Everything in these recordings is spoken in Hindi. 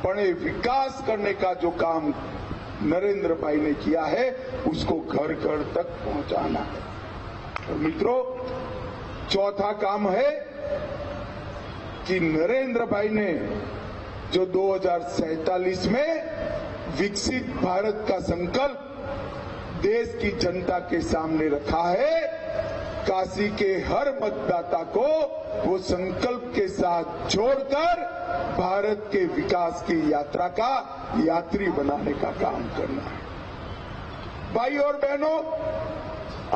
पणे विकास करने का जो काम नरेंद्र भाई ने किया है उसको घर घर तक पहुंचाना है। तो मित्रों, चौथा काम है कि नरेंद्र भाई ने जो 2047 में विकसित भारत का संकल्प देश की जनता के सामने रखा है, काशी के हर मतदाता को वो संकल्प के साथ जोड़कर भारत के विकास की यात्रा का यात्री बनाने का काम करना है। भाई और बहनों,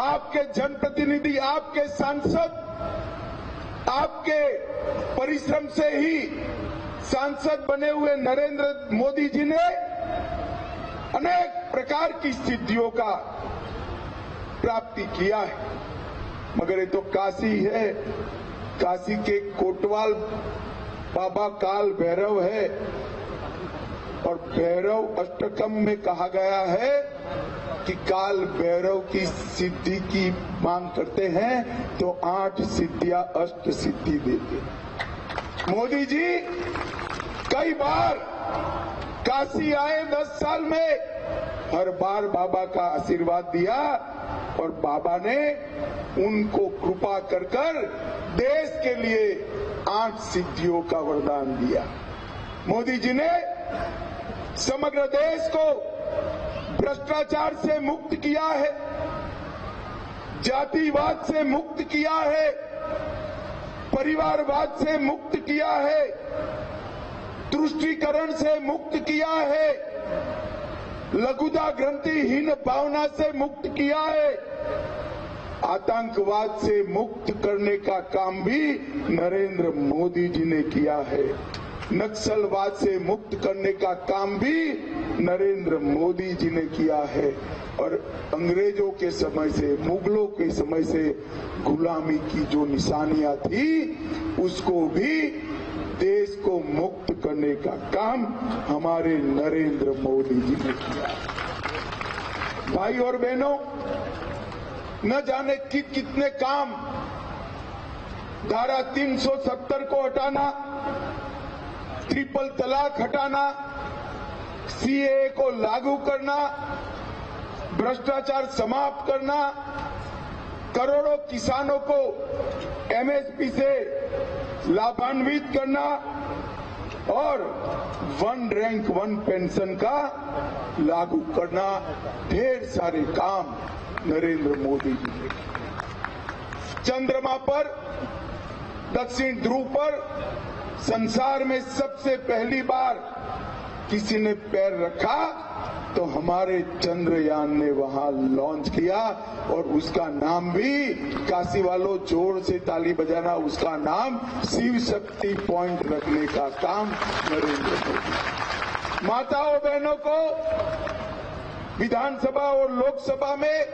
आपके जनप्रतिनिधि, आपके सांसद, आपके परिश्रम से ही सांसद बने हुए नरेंद्र मोदी जी ने अनेक प्रकार की सिद्धियों का प्राप्ति किया है, मगर ये तो काशी है, काशी के कोटवाल बाबा काल भैरव है और भैरव अष्टकम में कहा गया है कि काल भैरव की सिद्धि की मांग करते हैं तो 8 सिद्धियां अष्ट सिद्धि देते। मोदी जी कई बार काशी आए 10 साल में, हर बार बाबा का आशीर्वाद दिया और बाबा ने उनको कृपा कर कर देश के लिए 8 सिद्धियों का वरदान दिया। मोदी जी ने समग्र देश को भ्रष्टाचार से मुक्त किया है, जातिवाद से मुक्त किया है, परिवारवाद से मुक्त किया है, तुष्टीकरण से मुक्त किया है, लघुता ग्रंथिहीन भावना से मुक्त किया है, आतंकवाद से मुक्त करने का काम भी नरेंद्र मोदी जी ने किया है, नक्सलवाद से मुक्त करने का काम भी नरेंद्र मोदी जी ने किया है और अंग्रेजों के समय से, मुगलों के समय से गुलामी की जो निशानियां थी उसको भी देश को मुक्त करने का काम हमारे नरेंद्र मोदी जी ने किया। भाई और बहनों, न जाने कितने काम, धारा 370 को हटाना, ट्रिपल तलाक हटाना, सीएए को लागू करना, भ्रष्टाचार समाप्त करना, करोड़ों किसानों को एमएसपी से लाभान्वित करना और 1 रैंक 1 पेंशन का लागू करना, ढेर सारे काम नरेंद्र मोदी जी ने किए। चंद्रमा पर, दक्षिण ध्रुव पर संसार में सबसे पहली बार किसी ने पैर रखा तो हमारे चंद्रयान ने वहां लॉन्च किया और उसका नाम भी, काशी वालों जोर से ताली बजाना, उसका नाम शिव शक्ति पॉइंट रखने का काम नरेंद्र मोदी। माताओं बहनों को विधानसभा और लोकसभा में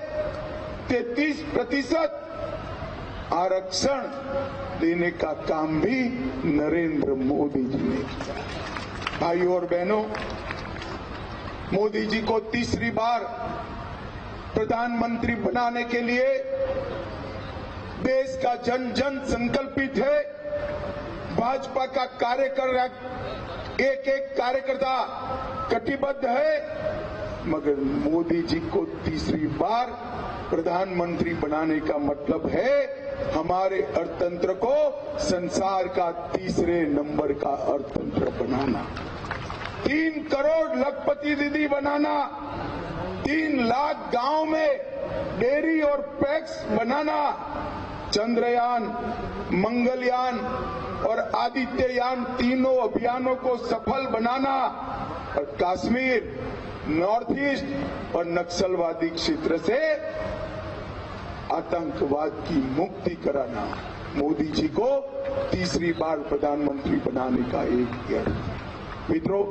33% आरक्षण देने का काम भी नरेंद्र मोदी जी ने किया। भाइयों और बहनों, मोदी जी को तीसरी बार प्रधानमंत्री बनाने के लिए देश का जन जन संकल्पित है। भाजपा का एक कार्यकर्ता कटिबद्ध है, मगर मोदी जी को तीसरी बार प्रधानमंत्री बनाने का मतलब है हमारे अर्थतंत्र को संसार का तीसरे नंबर का अर्थतंत्र बनाना, 3 करोड़ लखपति दीदी बनाना, 3 लाख गांव में डेयरी और पैक्स बनाना, चंद्रयान, मंगलयान और आदित्ययान तीनों अभियानों को सफल बनाना और कश्मीर, नॉर्थ ईस्ट और नक्सलवादी क्षेत्र से आतंकवाद की मुक्ति कराना मोदी जी को तीसरी बार प्रधानमंत्री बनाने का एक यज्ञ। मित्रों,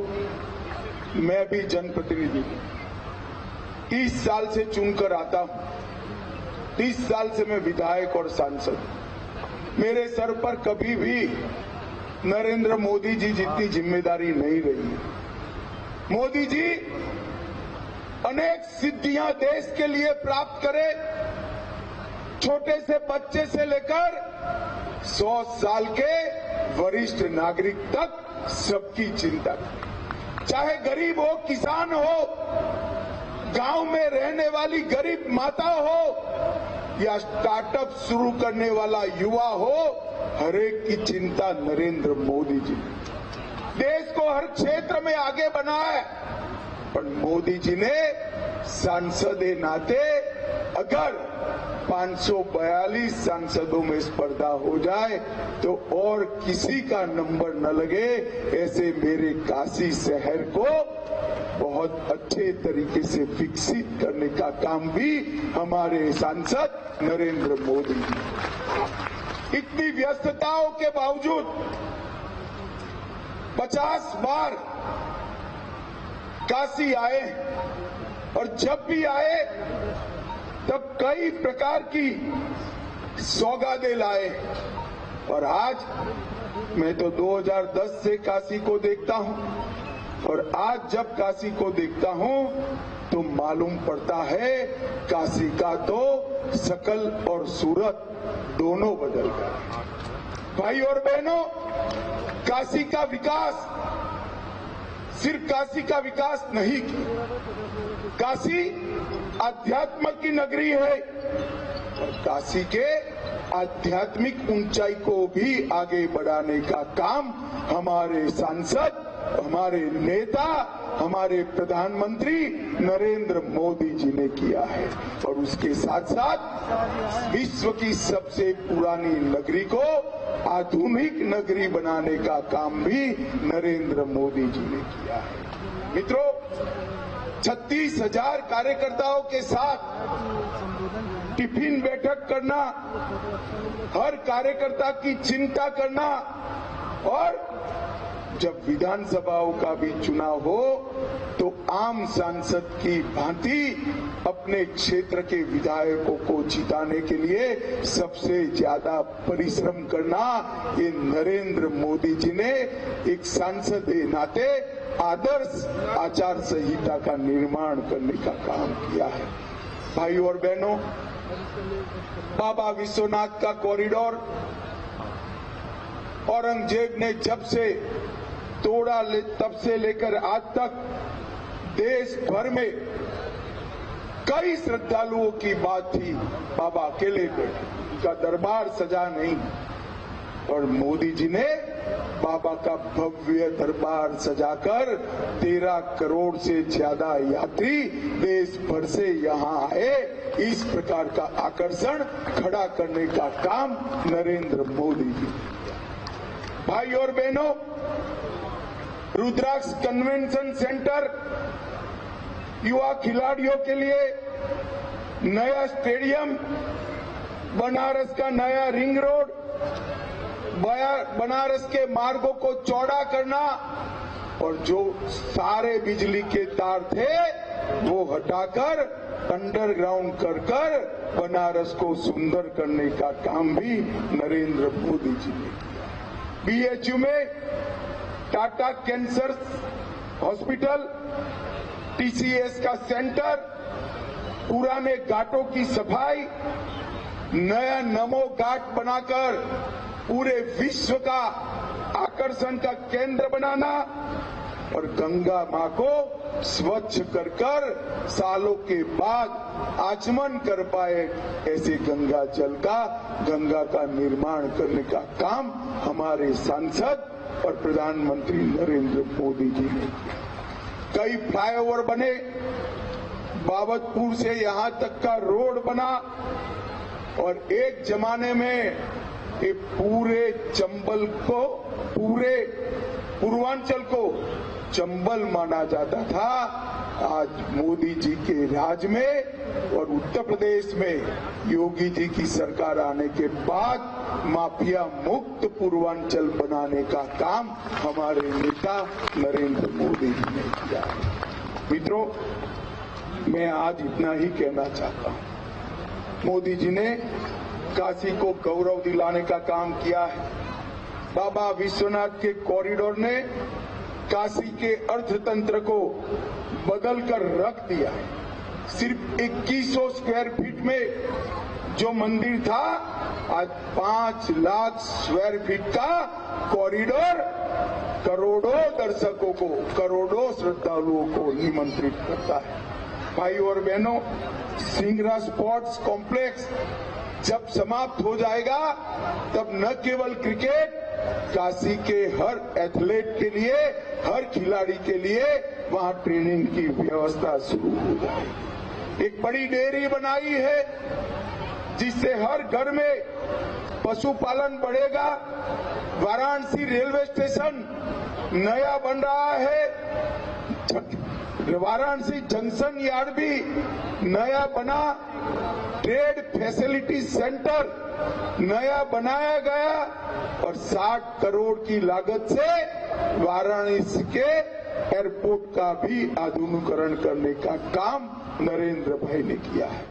मैं भी जनप्रतिनिधि 30 साल से चुनकर आता हूं, 30 साल से मैं विधायक और सांसद। मेरे सर पर कभी भी नरेंद्र मोदी जी जितनी जिम्मेदारी नहीं रही है। मोदी जी अनेक सिद्धियां देश के लिए प्राप्त करे, छोटे से बच्चे से लेकर 100 साल के वरिष्ठ नागरिक तक सबकी चिंता। चाहे गरीब हो, किसान हो, गांव में रहने वाली गरीब माता हो या स्टार्टअप शुरू करने वाला युवा हो, हर एक की चिंता नरेंद्र मोदी जी देश को हर क्षेत्र में आगे बढ़ाया। पर मोदी जी ने सांसद के नाते अगर 542 सांसदों में स्पर्धा हो जाए तो और किसी का नंबर न लगे, ऐसे मेरे काशी शहर को बहुत अच्छे तरीके से विकसित करने का काम भी हमारे सांसद नरेंद्र मोदी जी। इतनी व्यस्तताओं के बावजूद 50 बार काशी आए और जब भी आए तब कई प्रकार की सौगातें लाए। और आज मैं तो 2010 से काशी को देखता हूं और आज जब काशी को देखता हूं तो मालूम पड़ता है काशी का तो शकल और सूरत दोनों बदल गए। भाई और बहनों, काशी का विकास सिर्फ काशी का विकास नहीं, काशी आध्यात्म की नगरी है और काशी के आध्यात्मिक ऊंचाई को भी आगे बढ़ाने का काम हमारे सांसद, हमारे नेता, हमारे प्रधानमंत्री नरेंद्र मोदी जी ने किया है। और उसके साथ साथ विश्व की सबसे पुरानी नगरी को आधुनिक नगरी बनाने का काम भी नरेंद्र मोदी जी ने किया है। मित्रों, 36,000 कार्यकर्ताओं के साथ टिफिन बैठक करना, हर कार्यकर्ता की चिंता करना और जब विधानसभाओं का भी चुनाव हो तो आम सांसद की भांति अपने क्षेत्र के विधायकों को जिताने के लिए सबसे ज्यादा परिश्रम करना, ये नरेंद्र मोदी जी ने एक सांसद के नाते आदर्श आचार संहिता का निर्माण करने का काम किया है। भाई और बहनों, बाबा विश्वनाथ का कॉरिडोर औरंगजेब ने जब से तोड़ा तब से लेकर आज तक देश भर में कई श्रद्धालुओं की बात थी। बाबा अकेले बैठे, उनका दरबार सजा नहीं, और मोदी जी ने बाबा का भव्य दरबार सजाकर 13 करोड़ से ज्यादा यात्री देश भर से यहाँ आए। इस प्रकार का आकर्षण खड़ा करने का काम नरेंद्र मोदी जी। भाई और बहनों, रुद्राक्ष कन्वेंशन सेंटर युवा खिलाड़ियों के लिए नया स्टेडियम, बनारस का नया रिंग रोड, बनारस के मार्गों को चौड़ा करना और जो सारे बिजली के तार थे वो हटाकर अंडरग्राउंड कर बनारस को सुंदर करने का काम भी नरेंद्र मोदी जी ने किया। बीएचयू में टाटा कैंसर हॉस्पिटल, टीसीएस का सेंटर, पुराने घाटों की सफाई, नया नमो घाट बनाकर पूरे विश्व का आकर्षण का केंद्र बनाना और गंगा मां को स्वच्छ कर सालों के बाद आचमन कर पाए ऐसे गंगा जल का, गंगा का निर्माण करने का काम हमारे सांसद और प्रधानमंत्री नरेंद्र मोदी जी ने किया। कई फ्लाईओवर बने, बाबतपुर से यहां तक का रोड बना और एक जमाने में ये पूरे चंबल को, पूरे पूर्वांचल को चंबल माना जाता था। आज मोदी जी के राज में और उत्तर प्रदेश में योगी जी की सरकार आने के बाद माफिया मुक्त पूर्वांचल बनाने का काम हमारे नेता नरेंद्र मोदी जी ने किया है। मित्रों, मैं आज इतना ही कहना चाहता हूं। मोदी जी ने काशी को गौरव दिलाने का काम किया है। बाबा विश्वनाथ के कॉरिडोर ने काशी के अर्थतंत्र को बदलकर रख दिया है। सिर्फ 2100 स्क्वायर फीट में जो मंदिर था, आज 5 लाख स्क्वायर फीट का कॉरिडोर करोड़ों दर्शकों को, करोड़ों श्रद्धालुओं को निमंत्रित करता है। भाई और बहनों, सिंगरा स्पोर्ट्स कॉम्प्लेक्स जब समाप्त हो जाएगा तब न केवल क्रिकेट, काशी के हर एथलीट के लिए, हर खिलाड़ी के लिए वहां ट्रेनिंग की व्यवस्था शुरू हो जाएगी। एक बड़ी डेयरी बनाई है जिससे हर घर में पशुपालन बढ़ेगा। वाराणसी रेलवे स्टेशन नया बन रहा है, वाराणसी जंक्शन यार्ड भी नया बना, ट्रेड फैसिलिटी सेंटर नया बनाया गया और 60 करोड़ की लागत से वाराणसी के एयरपोर्ट का भी आधुनिकीकरण करने का काम नरेंद्र भाई ने किया है।